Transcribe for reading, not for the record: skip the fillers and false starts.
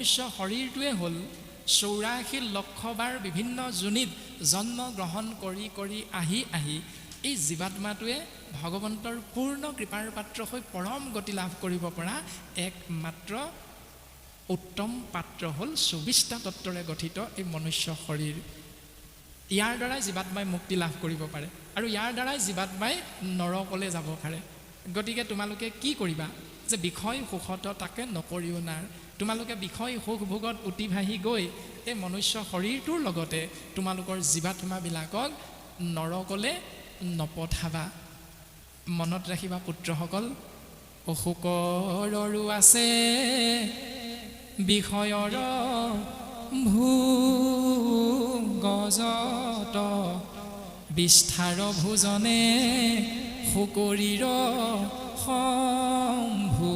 মনুষ্য শৰীৰটোৱে হ'ল ৮৪ লক্ষ বাৰ বিভিন্ন যোনিত জন্ম গ্ৰহণ কৰি কৰি আহি এই জীৱাত্মাটোৱে ভগৱন্তৰ পূৰ্ণ কৃপাৰ পাত্ৰ হৈ পৰম গতি লাভ কৰিব পৰা একমাত্ৰ উত্তম পাত্ৰ হ'ল ২৪টা তত্ত্বৰে গঠিত এই মনুষ্য শৰীৰ। ইয়াৰ দ্বাৰাই জীৱাত্মাই মুক্তি লাভ কৰিব পাৰে আৰু ইয়াৰ দ্বাৰাই জীৱাত্মাই নৰকলৈ যাব পাৰে। গতিকে তোমালোকে কি কৰিবা যে বিষয় সুখত তাকে নকৰিও নাৰ, তোমালোকে বিষয় সুখ ভোগত উটি ভাহি গৈ এই মনুষ্য শৰীৰটোৰ লগতে তোমালোকৰ জীৱাত্মাবিলাকক নৰকলে নপঠাবা। মনত ৰাখিবা পুত্ৰসকল, অসুকৰৰো আছে বিষয়ৰ ভোগজত, বিস্থাৰ ভোজনে সুকৰীৰ সম্ভোগত।